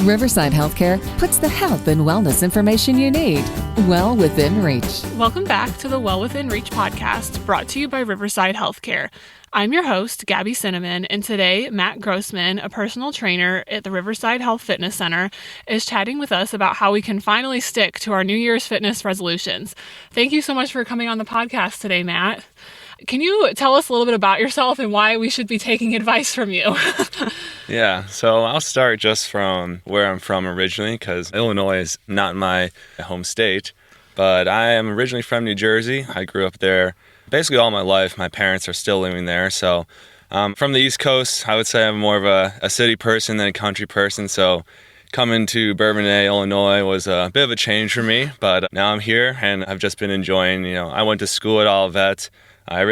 Riverside Healthcare puts the health and wellness information you need well within reach. Welcome back to the Well Within Reach podcast, brought to you by Riverside Healthcare. I'm your host, Gabby Cinnamon, and today Matt Grossman, a personal trainer at the Riverside Health Fitness Center, is chatting with us about how we can finally stick to our New Year's fitness resolutions. Thank you so much for coming on the podcast today, Matt. Can you tell us a little bit about yourself and why we should be taking advice from you? Yeah, so I'll start just from where I'm from originally, because Illinois is not my home state, but I am originally from New Jersey. I grew up there basically all my life. My parents are still living there, so from the East Coast, I would say I'm more of a city person than a country person, so coming to Bourbonnais, Illinois was a bit of a change for me, but now I'm here and I've just been enjoying, I went to school at Olivet. I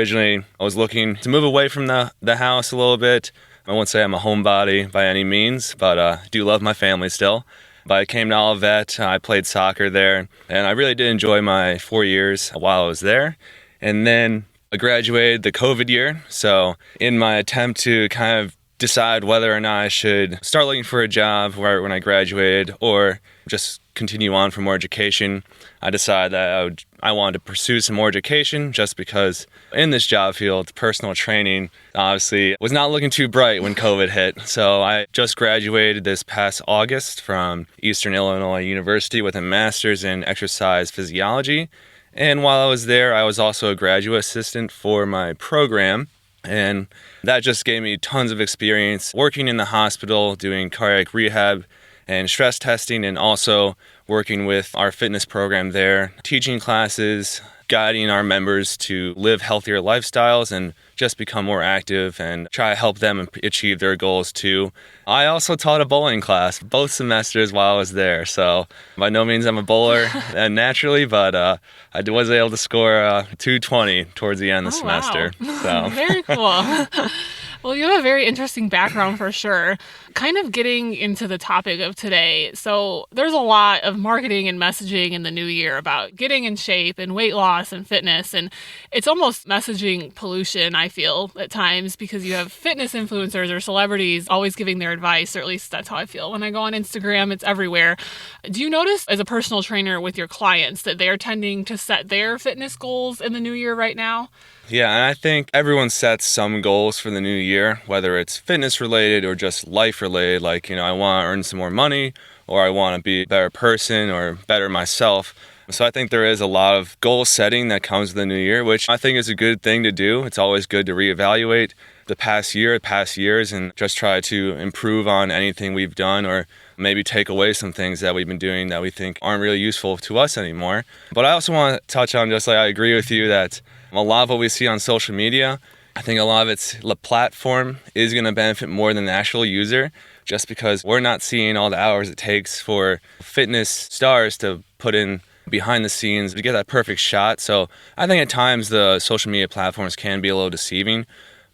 was looking to move away from the house a little bit. I won't say I'm a homebody by any means, but I do love my family still. But I came to Olivet, I played soccer there, and I really did enjoy my 4 years while I was there. And then I graduated the COVID year, so in my attempt to kind of decide whether or not I should start looking for a job right when I graduated or just continue on for more education, I decided that I wanted to pursue some more education just because in this job field, personal training obviously was not looking too bright when COVID hit. So I just graduated this past August from Eastern Illinois University with a master's in exercise physiology. And while I was there, I was also a graduate assistant for my program. And that just gave me tons of experience working in the hospital, doing cardiac rehab and stress testing, and also working with our fitness program there, teaching classes, guiding our members to live healthier lifestyles and just become more active and try to help them achieve their goals too. I also taught a bowling class both semesters while I was there, so by no means I'm a bowler naturally, but I was able to score 220 towards the end of the semester. Wow. So. Very cool. Well, you have a very interesting background for sure. Kind of getting into the topic of today. So there's a lot of marketing and messaging in the new year about getting in shape and weight loss and fitness. And it's almost messaging pollution, I feel, at times, because you have fitness influencers or celebrities always giving their advice, or at least that's how I feel. When I go on Instagram, it's everywhere. Do you notice as a personal trainer with your clients that they're tending to set their fitness goals in the new year right now? Yeah, and I think everyone sets some goals for the new year, whether it's fitness related or just life related, like, I want to earn some more money, or I want to be a better person or better myself. So I think there is a lot of goal setting that comes with the new year, which I think is a good thing to do. It's always good to reevaluate the past years, and just try to improve on anything we've done, or maybe take away some things that we've been doing that we think aren't really useful to us anymore. But I also want to touch on, just like I agree with you, that a lot of what we see on social media, I think a lot of the platform is going to benefit more than the actual user, just because we're not seeing all the hours it takes for fitness stars to put in behind the scenes to get that perfect shot. So I think at times the social media platforms can be a little deceiving.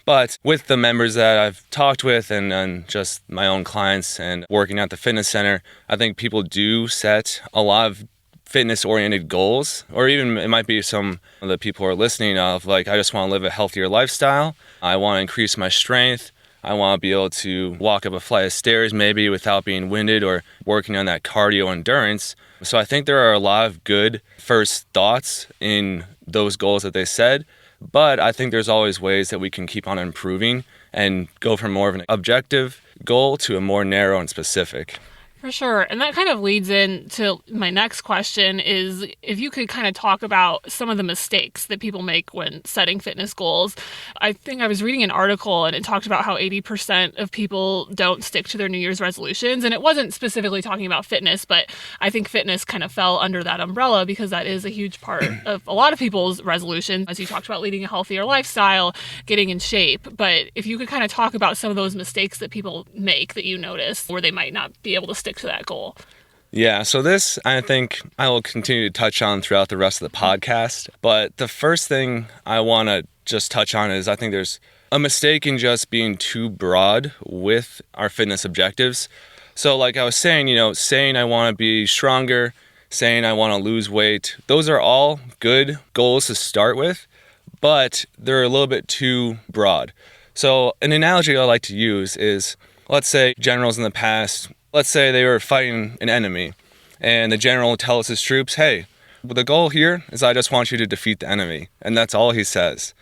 But with the members that I've talked with and just my own clients and working at the fitness center, I think people do set a lot of fitness-oriented goals, or even it might be some of the people who are listening of, like, I just want to live a healthier lifestyle. I want to increase my strength. I want to be able to walk up a flight of stairs maybe without being winded, or working on that cardio endurance. So I think there are a lot of good first thoughts in those goals that they said, but I think there's always ways that we can keep on improving and go from more of an objective goal to a more narrow and specific. For sure. And that kind of leads into my next question is if you could kind of talk about some of the mistakes that people make when setting fitness goals. I think I was reading an article and it talked about how 80% of people don't stick to their New Year's resolutions. And it wasn't specifically talking about fitness, but I think fitness kind of fell under that umbrella because that is a huge part of a lot of people's resolutions. As you talked about, leading a healthier lifestyle, getting in shape. But if you could kind of talk about some of those mistakes that people make that you notice where they might not be able to stick to that goal. Yeah, so this I think I will continue to touch on throughout the rest of the podcast. But the first thing I want to just touch on is I think there's a mistake in just being too broad with our fitness objectives. So like I was saying, saying I want to be stronger, saying I want to lose weight, those are all good goals to start with, but they're a little bit too broad. So an analogy I like to use is, let's say generals in the past let's say they were fighting an enemy and the general tells his troops, hey, the goal here is I just want you to defeat the enemy. And that's all he says.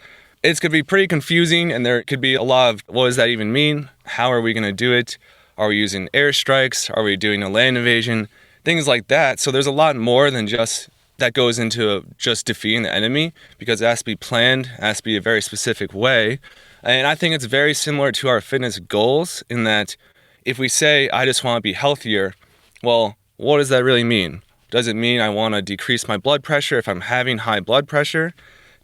It's going to be pretty confusing, and there could be a lot of, what does that even mean? How are we going to do it? Are we using airstrikes? Are we doing a land invasion? Things like that. So there's a lot more than just that goes into just defeating the enemy, because it has to be planned, it has to be a very specific way. And I think it's very similar to our fitness goals in that if we say, I just want to be healthier, well, what does that really mean? Does it mean I want to decrease my blood pressure if I'm having high blood pressure?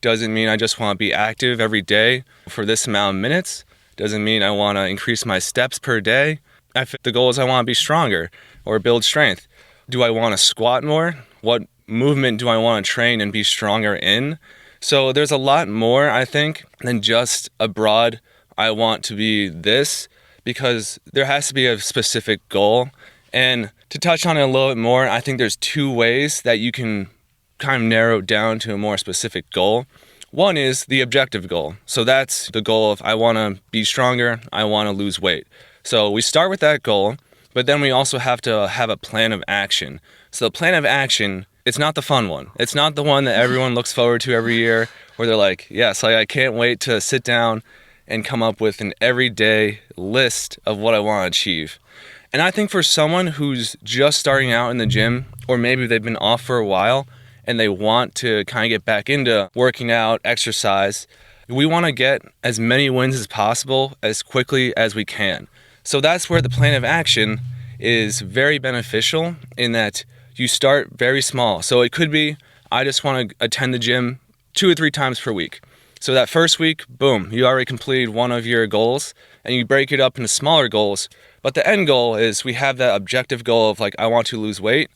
Does it mean I just want to be active every day for this amount of minutes? Does it mean I want to increase my steps per day? The goal is I want to be stronger or build strength. Do I want to squat more? What movement do I want to train and be stronger in? So there's a lot more, I think, than just a broad, I want to be this, because there has to be a specific goal. And to touch on it a little bit more, I think there's two ways that you can kind of narrow it down to a more specific goal. One is the objective goal. So that's the goal of I want to be stronger, I want to lose weight. So we start with that goal, but then we also have to have a plan of action. So the plan of action, it's not the fun one. It's not the one that everyone looks forward to every year, where they're like, yes, I can't wait to sit down and come up with an everyday list of what I want to achieve. And I think for someone who's just starting out in the gym, or maybe they've been off for a while, and they want to kind of get back into working out, exercise, we want to get as many wins as possible as quickly as we can. So that's where the plan of action is very beneficial, in that you start very small. So it could be, I just want to attend the gym 2 or 3 times per week. So that first week, boom, you already completed one of your goals, and you break it up into smaller goals. But the end goal is we have that objective goal of I want to lose weight.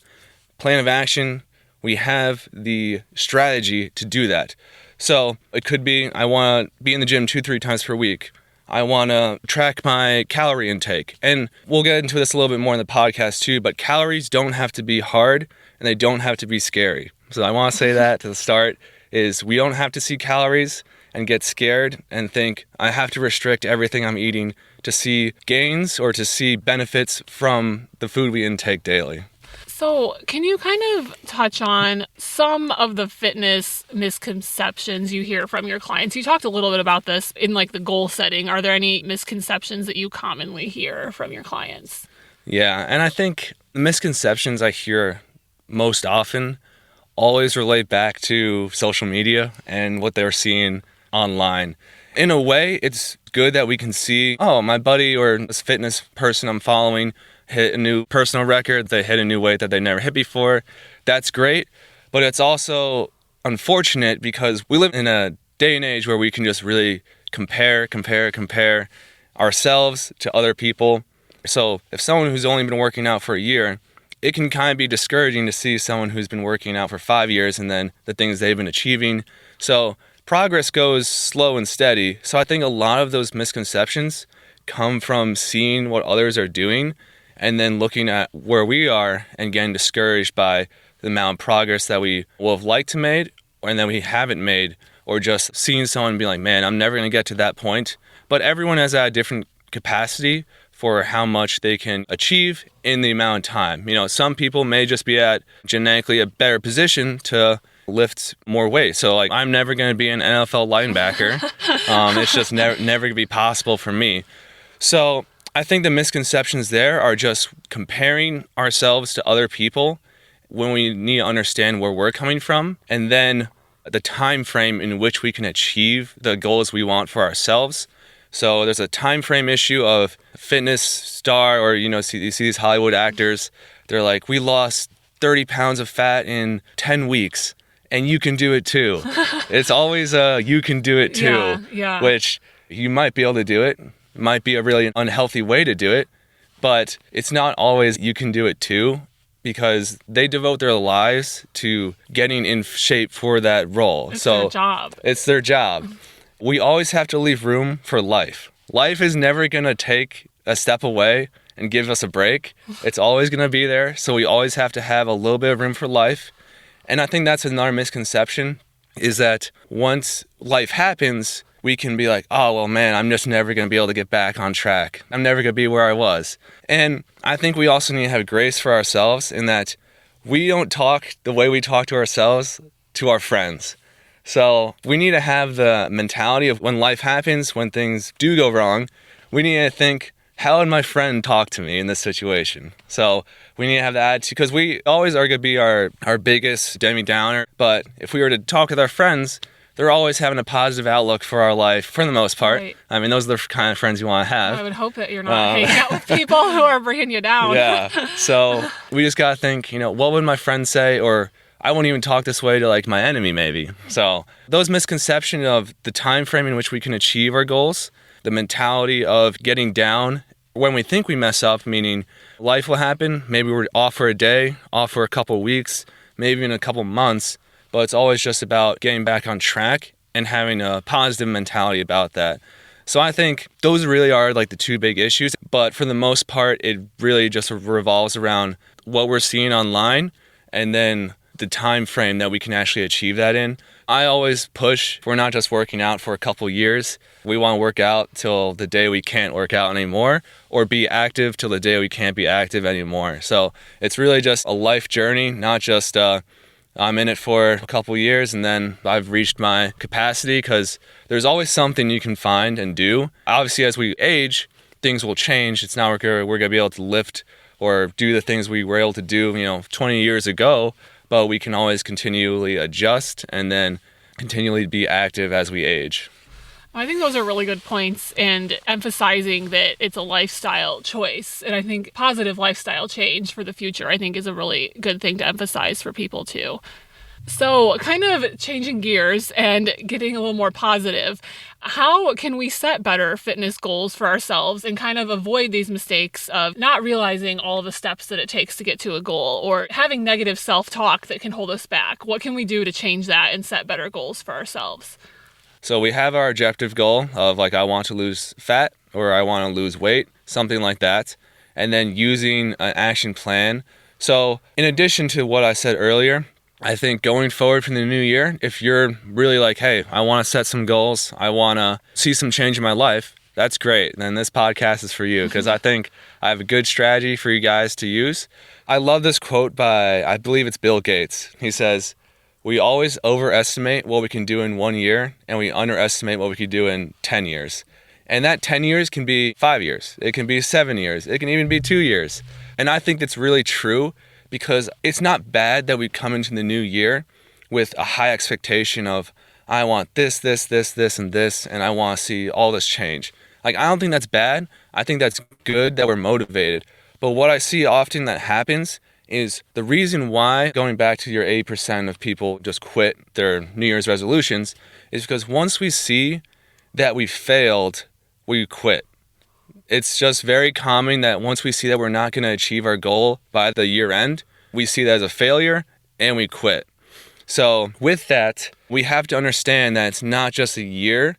Plan of action, we have the strategy to do that. So it could be, I want to be in the gym 2-3 times per week. I want to track my calorie intake. And we'll get into this a little bit more in the podcast too, but calories don't have to be hard and they don't have to be scary. So I want to say that to the start is we don't have to see calories and get scared and think I have to restrict everything I'm eating to see gains or to see benefits from the food we intake daily. So can you kind of touch on some of the fitness misconceptions you hear from your clients? You talked a little bit about this in the goal setting. Are there any misconceptions that you commonly hear from your clients? Yeah, and I think the misconceptions I hear most often always relate back to social media and what they're seeing online. In a way, it's good that we can see, oh, my buddy or this fitness person I'm following hit a new personal record, they hit a new weight that they never hit before. That's great, but it's also unfortunate because we live in a day and age where we can just really compare ourselves to other people. So if someone who's only been working out for a year, it can kind of be discouraging to see someone who's been working out for 5 years and then the things they've been achieving. So progress goes slow and steady. So I think a lot of those misconceptions come from seeing what others are doing and then looking at where we are and getting discouraged by the amount of progress that we will have liked to made and then we haven't made, or just seeing someone be like, man, I'm never going to get to that point. But everyone has a different capacity for how much they can achieve in the amount of time. Some people may just be at genetically a better position to lift more weight. So I'm never going to be an NFL linebacker. It's just never going to be possible for me. So I think the misconceptions there are just comparing ourselves to other people when we need to understand where we're coming from, and then the time frame in which we can achieve the goals we want for ourselves. So there's a time frame issue of fitness star, or you see these Hollywood actors, they're like, we lost 30 pounds of fat in 10 weeks and you can do it too. It's always you can do it too, yeah. Which you might be able to do it. It might be a really unhealthy way to do it, but it's not always you can do it too, because they devote their lives to getting in shape for that role. It's their job. It's their job. We always have to leave room for life. Life is never going to take a step away and give us a break. It's always going to be there, so we always have to have a little bit of room for life. And I think that's another misconception, is that once life happens, we can be like, oh, well, man, I'm just never going to be able to get back on track. I'm never going to be where I was. And I think we also need to have grace for ourselves in that we don't talk the way we talk to ourselves to our friends. So we need to have the mentality of when life happens, when things do go wrong, we need to think, how would my friend talk to me in this situation? So we need to have that attitude, because we always are going to be our biggest Debbie Downer. But if we were to talk with our friends, they're always having a positive outlook for our life for the most part. Right. I mean, those are the kind of friends you want to have. I would hope that you're not hanging out with people who are bringing you down. Yeah. So we just got to think, what would my friend say? Or I won't even talk this way to like my enemy maybe. So those misconceptions of the time frame in which we can achieve our goals, the mentality of getting down when we think we mess up, meaning life will happen. Maybe we're off for a day, off for a couple of weeks, maybe in a couple of months. But it's always just about getting back on track and having a positive mentality about that. So I think those really are like the two big issues. But for the most part, it really just revolves around what we're seeing online and then the time frame that we can actually achieve that in. I always push, we're not just working out for a couple years. We want to work out till the day we can't work out anymore, or be active till the day we can't be active anymore. So it's really just a life journey, not just I'm in it for a couple years and then I've reached my capacity, because there's always something you can find and do. Obviously, as we age, things will change. It's not we're going to be able to lift or do the things we were able to do, 20 years ago, but we can always continually adjust and then continually be active as we age. I think those are really good points, and emphasizing that it's a lifestyle choice. And I think positive lifestyle change for the future, I think, is a really good thing to emphasize for people too. So kind of changing gears and getting a little more positive, how can we set better fitness goals for ourselves and kind of avoid these mistakes of not realizing all the steps that it takes to get to a goal, or having negative self-talk that can hold us back? What can we do to change that and set better goals for ourselves? So we have our objective goal of like, I want to lose fat or I want to lose weight, something like that. And then using an action plan. So in addition to what I said earlier, I think going forward from the new year, if you're really like, hey, I want to set some goals, I want to see some change in my life, that's great. Then this podcast is for you, because I think I have a good strategy for you guys to use. I love this quote by, I believe it's Bill Gates. He says, we always overestimate what we can do in 1 year, and we underestimate what we can do in 10 years. And that 10 years can be 5 years. It can be 7 years. It can even be 2 years. And I think that's really true, because it's not bad that we come into the new year with a high expectation of, I want this, this, this, this, and this, and I want to see all this change. Like, I don't think that's bad. I think that's good that we're motivated. But what I see often that happens is the reason why, going back to your 80% of people just quit their New Year's resolutions, is because once we see that we failed, we quit. It's just very common that once we see that we're not going to achieve our goal by the year end, we see that as a failure and we quit. So with that, we have to understand that it's not just a year.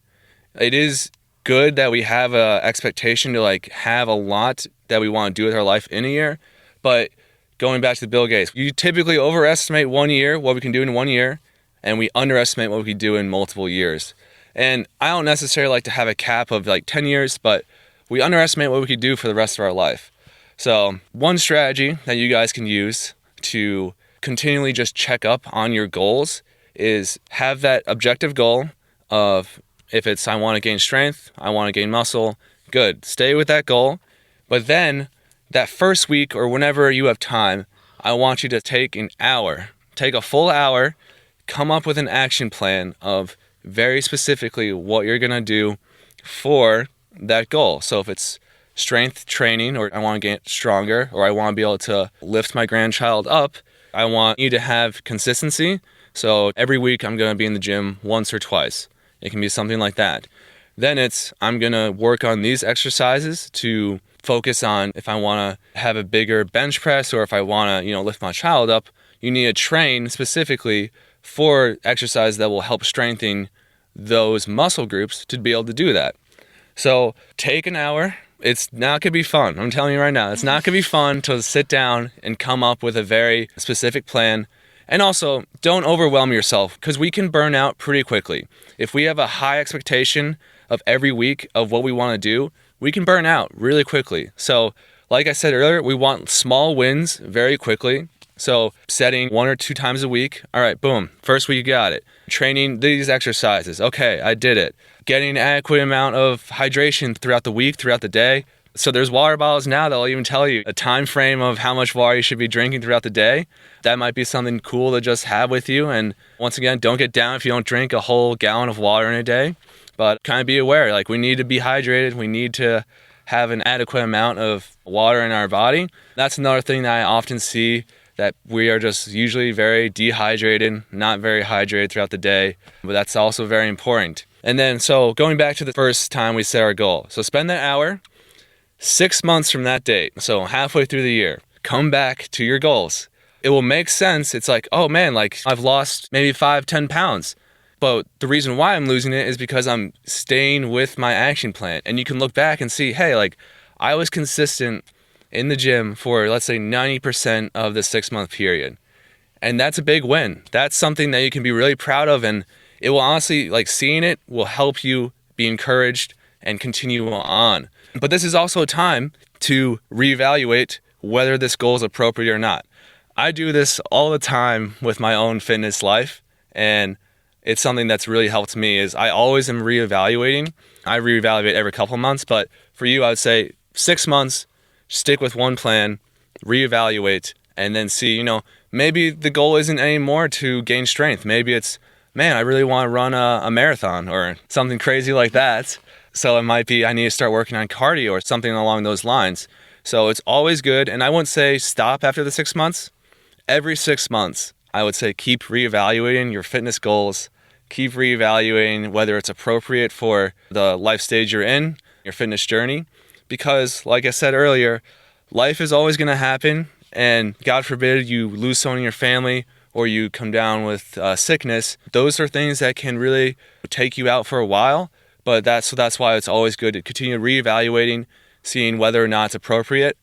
It is good that we have an expectation to like have a lot that we want to do with our life in a year, but going back to Bill Gates, you typically overestimate 1 year, what we can do in 1 year, and we underestimate what we can do in multiple years. And I don't necessarily like to have a cap of like 10 years, but we underestimate what we could do for the rest of our life. So one strategy that you guys can use to continually just check up on your goals is have that objective goal of, if it's I want to gain strength, I want to gain muscle, good. Stay with that goal. But then that first week or whenever you have time, I want you to take an hour, take a full hour, come up with an action plan of very specifically what you're going to do for that goal. So if it's strength training, or I want to get stronger, or I want to be able to lift my grandchild up, I want you to have consistency. So every week I'm going to be in the gym once or twice. It can be something like that. Then it's, I'm going to work on these exercises to focus on if I want to have a bigger bench press, or if I want to, lift my child up. You need to train specifically for exercise that will help strengthen those muscle groups to be able to do that. So take an hour. It's not going to be fun. I'm telling you right now, it's not going to be fun to sit down and come up with a very specific plan. And also, don't overwhelm yourself because we can burn out pretty quickly. If we have a high expectation of every week of what we want to do, we can burn out really quickly. So, like I said earlier, we want small wins very quickly. So, setting 1 or 2 times a week. All right, boom. First week, you got it. Training these exercises. Okay, I did it. Getting an adequate amount of hydration throughout the week, throughout the day. So there's water bottles now that'll even tell you a time frame of how much water you should be drinking throughout the day. That might be something cool to just have with you. And once again, don't get down if you don't drink a whole gallon of water in a day. But kind of be aware, like we need to be hydrated. We need to have an adequate amount of water in our body. That's another thing that I often see, that we are just usually very dehydrated, not very hydrated throughout the day. But that's also very important. And then, so going back to the first time we set our goal. So spend that hour. 6 months from that date, so halfway through the year, come back to your goals. It will make sense. It's like, oh man, like I've lost maybe 5-10 pounds. But the reason why I'm losing it is because I'm staying with my action plan. And you can look back and see, hey, like I was consistent in the gym for, let's say, 90% of the 6-month period. And that's a big win. That's something that you can be really proud of. And it will honestly, like seeing it will help you be encouraged and continue on. But this is also a time to reevaluate whether this goal is appropriate or not. I do this all the time with my own fitness life, and it's something that's really helped me is I always am reevaluating. I reevaluate every couple of months, but for you, I would say 6 months, stick with one plan, reevaluate, and then see, maybe the goal isn't anymore to gain strength. Maybe it's, man, I really want to run a marathon or something crazy like that. So it might be I need to start working on cardio or something along those lines. So it's always good. And I wouldn't say stop after the 6 months. Every 6 months, I would say keep reevaluating your fitness goals. Keep reevaluating whether it's appropriate for the life stage you're in, your fitness journey. Because like I said earlier, life is always going to happen. And God forbid you lose someone in your family or you come down with sickness. Those are things that can really take you out for a while. But that's why it's always good to continue reevaluating, seeing whether or not it's appropriate.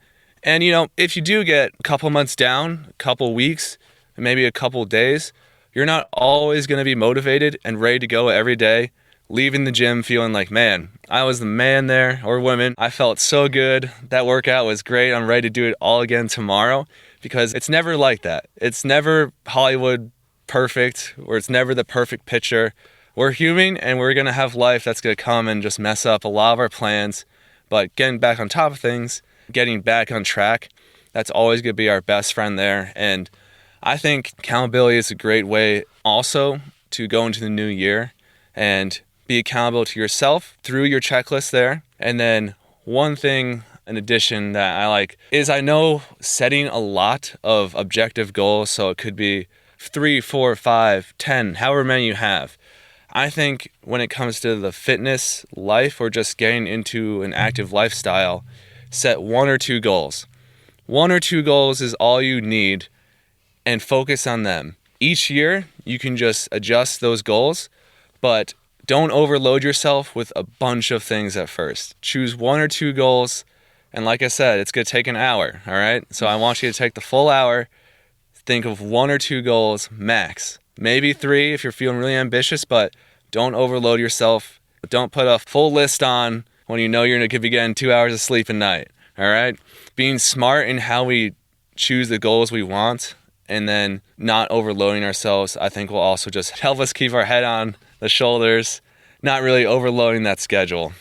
And, if you do get a couple months down, a couple weeks, maybe a couple days, you're not always going to be motivated and ready to go every day, leaving the gym feeling like, man, I was the man there, or woman. I felt so good. That workout was great. I'm ready to do it all again tomorrow, because it's never like that. It's never Hollywood perfect, or it's never the perfect picture. We're human, and we're going to have life that's going to come and just mess up a lot of our plans. But getting back on top of things, getting back on track, that's always going to be our best friend there. And I think accountability is a great way also to go into the new year and be accountable to yourself through your checklist there. And then one thing in addition that I like is I know setting a lot of objective goals, so it could be 3, 4, 5, 10, however many you have. I think when it comes to the fitness life or just getting into an active lifestyle, set 1 or 2 goals. 1 or 2 goals is all you need, and focus on them. Each year, you can just adjust those goals, but don't overload yourself with a bunch of things at first. Choose 1 or 2 goals, and like I said, it's going to take an hour, all right? So I want you to take the full hour, think of 1 or 2 goals max. Maybe 3 if you're feeling really ambitious, but don't overload yourself. Don't put a full list on when you know you're going to be getting 2 hours of sleep a night, all right? Being smart in how we choose the goals we want and then not overloading ourselves, I think will also just help us keep our head on the shoulders, not really overloading that schedule.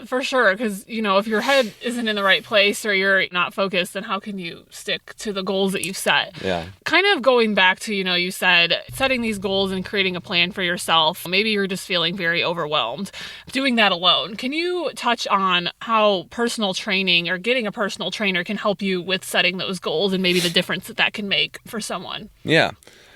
For sure, because, if your head isn't in the right place or you're not focused, then how can you stick to the goals that you've set? Yeah. Kind of going back to, you said setting these goals and creating a plan for yourself. Maybe you're just feeling very overwhelmed doing that alone. Can you touch on how personal training or getting a personal trainer can help you with setting those goals and maybe the difference that can make for someone? Yeah.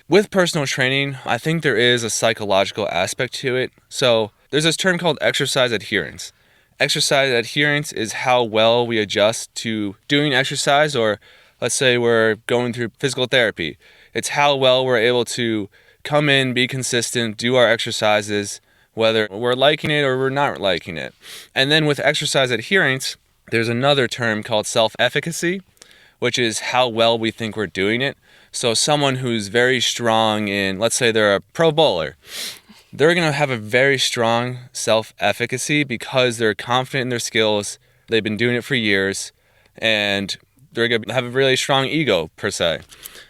With personal training, I think there is a psychological aspect to it. So there's this term called exercise adherence. Exercise adherence is how well we adjust to doing exercise, or let's say we're going through physical therapy. It's how well we're able to come in, be consistent, do our exercises, whether we're liking it or we're not liking it. And then with exercise adherence, there's another term called self-efficacy, which is how well we think we're doing it. So someone who's very strong in, let's say they're a pro bowler, they're going to have a very strong self-efficacy because they're confident in their skills. They've been doing it for years, and they're going to have a really strong ego, per se.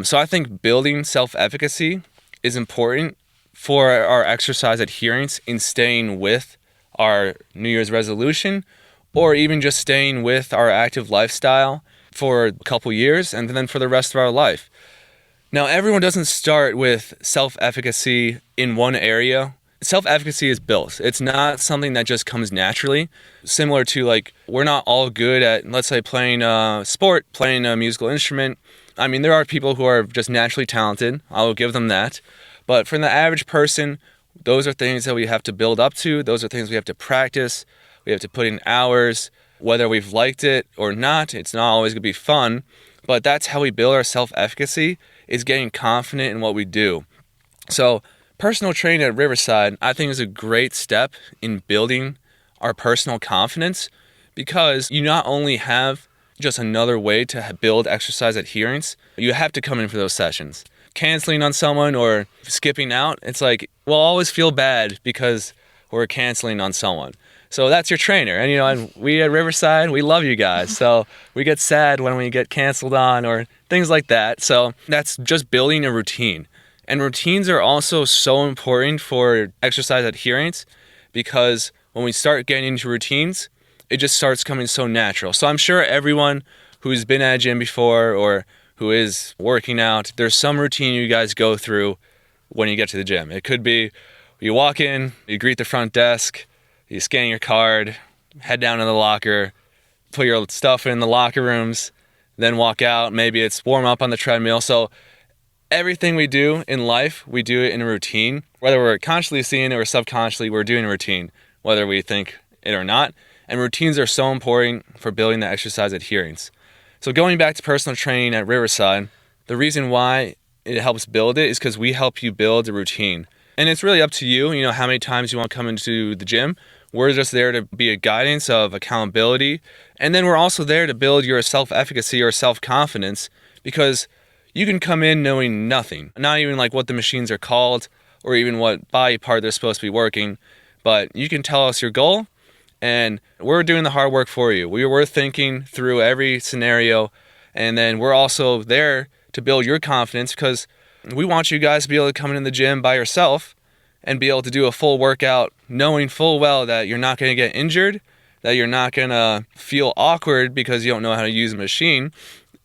So I think building self-efficacy is important for our exercise adherence in staying with our New Year's resolution, or even just staying with our active lifestyle for a couple years and then for the rest of our life. Now, everyone doesn't start with self-efficacy in one area. Self-efficacy is built. It's not something that just comes naturally. Similar to, like, we're not all good at, let's say, playing a sport, playing a musical instrument. I mean, there are people who are just naturally talented. I will give them that. But for the average person, those are things that we have to build up to. Those are things we have to practice. We have to put in hours. Whether we've liked it or not, it's not always going to be fun. But that's how we build our self-efficacy, is getting confident in what we do. So personal training at Riverside, I think, is a great step in building our personal confidence, because you not only have just another way to build exercise adherence, you have to come in for those sessions. Canceling on someone or skipping out, it's like, we'll always feel bad because we're canceling on someone. So that's your trainer. And, and we at Riverside, we love you guys. So we get sad when we get canceled on or things like that. So that's just building a routine. And routines are also so important for exercise adherence, because when we start getting into routines, it just starts coming so natural. So I'm sure everyone who's been at a gym before or who is working out, there's some routine you guys go through when you get to the gym. It could be you walk in, you greet the front desk, you scan your card, head down to the locker, put your stuff in the locker rooms, then walk out. Maybe it's warm up on the treadmill. So everything we do in life, we do it in a routine. Whether we're consciously seeing it or subconsciously, we're doing a routine, whether we think it or not. And routines are so important for building the exercise adherence. So going back to personal training at Riverside, the reason why it helps build it is because we help you build a routine. And it's really up to you, how many times you want to come into the gym. We're just there to be a guidance of accountability. And then we're also there to build your self-efficacy or self-confidence, because you can come in knowing nothing, not even like what the machines are called or even what body part they're supposed to be working. But you can tell us your goal, and we're doing the hard work for you. We're thinking through every scenario, and then we're also there to build your confidence, because we want you guys to be able to come in the gym by yourself and be able to do a full workout knowing full well that you're not going to get injured, that you're not going to feel awkward because you don't know how to use a machine,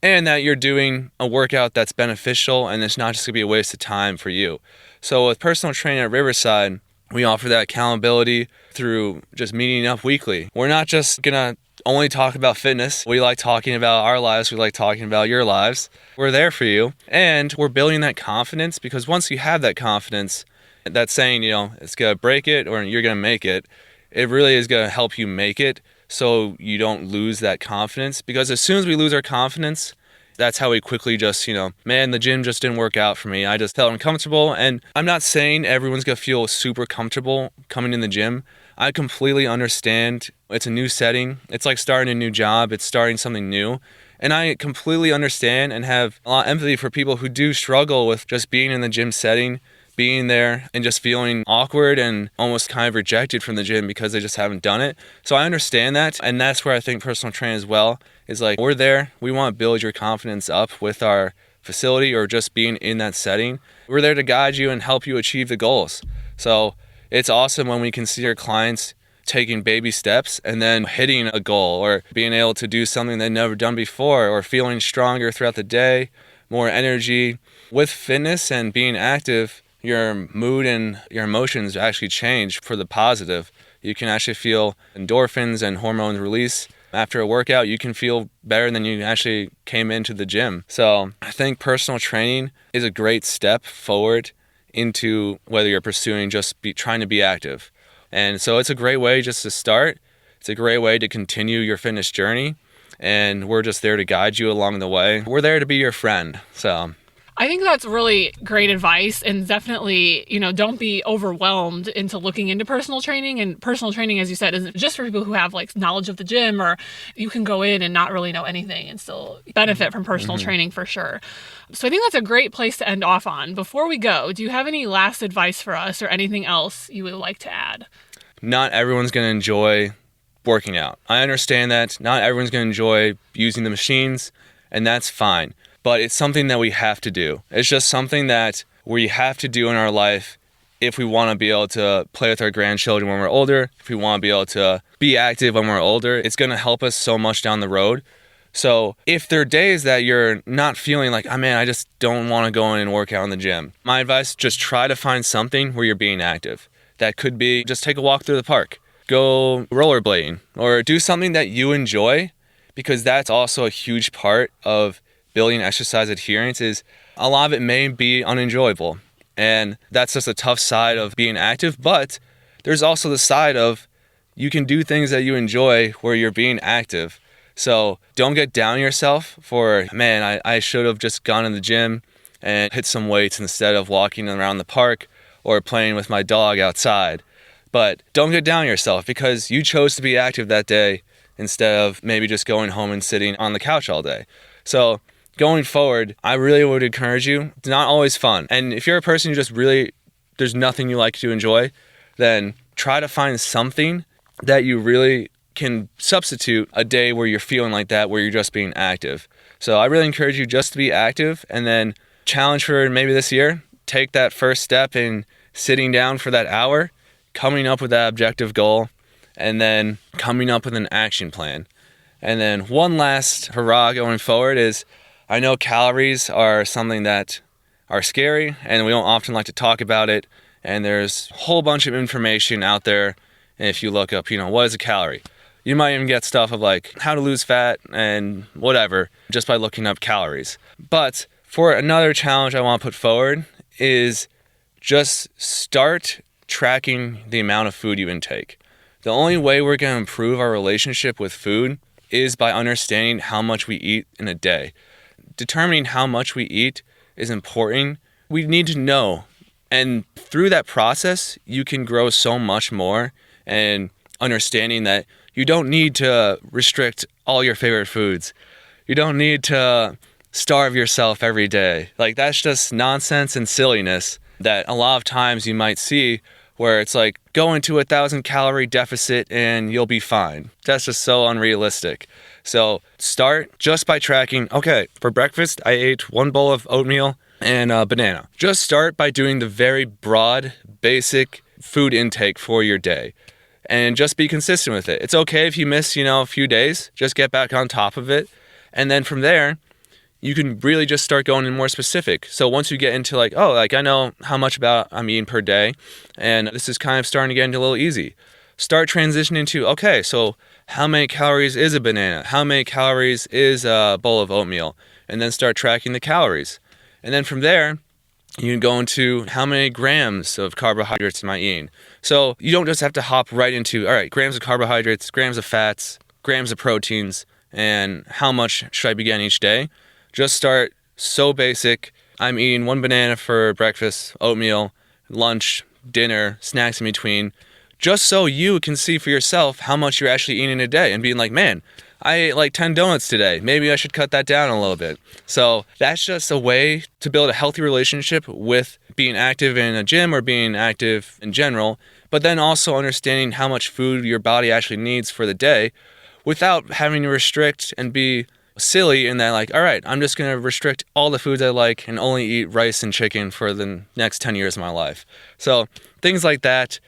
and that you're doing a workout that's beneficial and it's not just going to be a waste of time for you. So with personal training at Riverside, we offer that accountability through just meeting up weekly. We're not just going to only talk about fitness. We like talking about our lives. We like talking about your lives. We're there for you. And we're building that confidence, because once you have that confidence, that saying, it's going to break it or you're going to make it, it really is going to help you make it so you don't lose that confidence. Because as soon as we lose our confidence, that's how we quickly just, man, the gym just didn't work out for me. I just felt uncomfortable. And I'm not saying everyone's going to feel super comfortable coming in the gym. I completely understand. It's a new setting. It's like starting a new job. It's starting something new. And I completely understand and have a lot of empathy for people who do struggle with just being in the gym setting, being there and just feeling awkward and almost kind of rejected from the gym because they just haven't done it. So I understand that. And that's where I think personal training as well is like, we're there. We want to build your confidence up with our facility or just being in that setting. We're there to guide you and help you achieve the goals. So it's awesome when we can see our clients taking baby steps and then hitting a goal or being able to do something they've never done before or feeling stronger throughout the day, more energy. With fitness and being active, your mood and your emotions actually change for the positive. You can actually feel endorphins and hormones release. After a workout, you can feel better than you actually came into the gym. So I think personal training is a great step forward into whether you're pursuing trying to be active. And so it's a great way just to start. It's a great way to continue your fitness journey. And we're just there to guide you along the way. We're there to be your friend. So I think that's really great advice, and definitely, don't be overwhelmed into looking into personal training. And personal training, as you said, isn't just for people who have like knowledge of the gym, or you can go in and not really know anything and still benefit from personal training for sure. So I think that's a great place to end off on. Before we go, do you have any last advice for us or anything else you would like to add? Not everyone's going to enjoy working out. I understand that. Not everyone's going to enjoy using the machines, and that's fine. But it's something that we have to do. It's just something that we have to do in our life if we want to be able to play with our grandchildren when we're older, if we want to be able to be active when we're older. It's going to help us so much down the road. So if there are days that you're not feeling like, oh man, I just don't want to go in and work out in the gym, my advice, just try to find something where you're being active. That could be just take a walk through the park, go rollerblading, or do something that you enjoy, because that's also a huge part of building exercise adherence. Is a lot of it may be unenjoyable, and that's just a tough side of being active. But there's also the side of you can do things that you enjoy where you're being active. So don't get down on yourself for, man, I should have just gone in the gym and hit some weights instead of walking around the park or playing with my dog outside. But don't get down on yourself because you chose to be active that day instead of maybe just going home and sitting on the couch all day. So going forward, I really would encourage you. It's not always fun. And if you're a person who just really, there's nothing you like to enjoy, then try to find something that you really can substitute a day where you're feeling like that, where you're just being active. So I really encourage you just to be active, and then challenge for maybe this year, take that first step in sitting down for that hour, coming up with that objective goal, and then coming up with an action plan. And then one last hurrah going forward is, I know calories are something that are scary and we don't often like to talk about it. And there's a whole bunch of information out there. And if you look up, what is a calorie? You might even get stuff of like how to lose fat and whatever just by looking up calories. But for another challenge I want to put forward is just start tracking the amount of food you intake. The only way we're going to improve our relationship with food is by understanding how much we eat in a day. Determining how much we eat is important. We need to know. And through that process, you can grow so much more, and understanding that you don't need to restrict all your favorite foods. You don't need to starve yourself every day. Like, that's just nonsense and silliness that a lot of times you might see where it's like, go into 1,000 calorie deficit and you'll be fine. That's just so unrealistic. So start just by tracking, okay, for breakfast, I ate 1 bowl of oatmeal and a banana. Just start by doing the very broad, basic food intake for your day. And just be consistent with it. It's okay if you miss, a few days. Just get back on top of it. And then from there, you can really just start going in more specific. So once you get into I know how much about I'm eating per day, and this is kind of starting to get into a little easy. Start transitioning to, okay, so how many calories is a banana? How many calories is a bowl of oatmeal? And then start tracking the calories. And then from there, you can go into how many grams of carbohydrates am I eating? So you don't just have to hop right into, all right, grams of carbohydrates, grams of fats, grams of proteins, and how much should I be getting each day? Just start so basic. I'm eating 1 banana for breakfast, oatmeal, lunch, dinner, snacks in between, just so you can see for yourself how much you're actually eating a day and being like, man, I ate like 10 donuts today. Maybe I should cut that down a little bit. So that's just a way to build a healthy relationship with being active in a gym or being active in general, but then also understanding how much food your body actually needs for the day without having to restrict and be silly in that, all right, I'm just going to restrict all the foods I like and only eat rice and chicken for the next 10 years of my life. So things like that,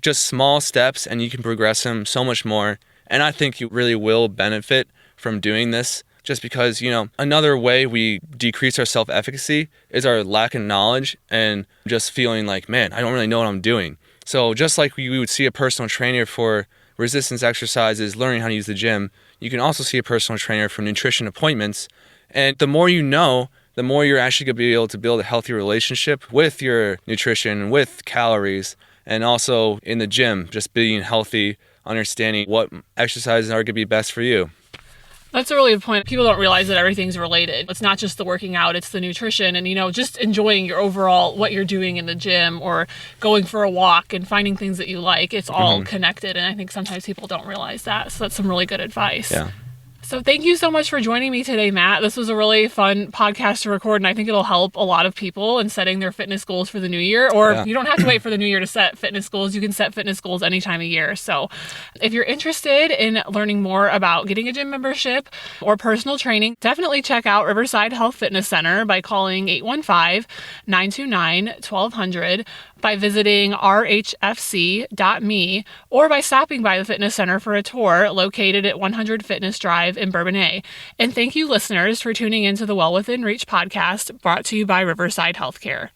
just small steps, and you can progress them so much more. And I think you really will benefit from doing this, just because, another way we decrease our self-efficacy is our lack of knowledge and just feeling like, man, I don't really know what I'm doing. So just like we would see a personal trainer for resistance exercises, learning how to use the gym, you can also see a personal trainer for nutrition appointments. And the more you know, the more you're actually going to be able to build a healthy relationship with your nutrition, with calories, and also in the gym, just being healthy, understanding what exercises are going to be best for you. That's a really good point. People don't realize that everything's related. It's not just the working out, it's the nutrition and, just enjoying your overall, what you're doing in the gym or going for a walk and finding things that you like. It's all connected. And I think sometimes people don't realize that. So that's some really good advice. Yeah. So thank you so much for joining me today, Matt. This was a really fun podcast to record, and I think it'll help a lot of people in setting their fitness goals for the new year. Or you don't have to wait for the new year to set fitness goals. You can set fitness goals any time of year. So if you're interested in learning more about getting a gym membership or personal training, definitely check out Riverside Health Fitness Center by calling 815-929-1200, by visiting rhfc.me, or by stopping by the fitness center for a tour located at 100 Fitness Drive in Bourbonnais. And thank you, listeners, for tuning into the Well Within Reach podcast, brought to you by Riverside Healthcare.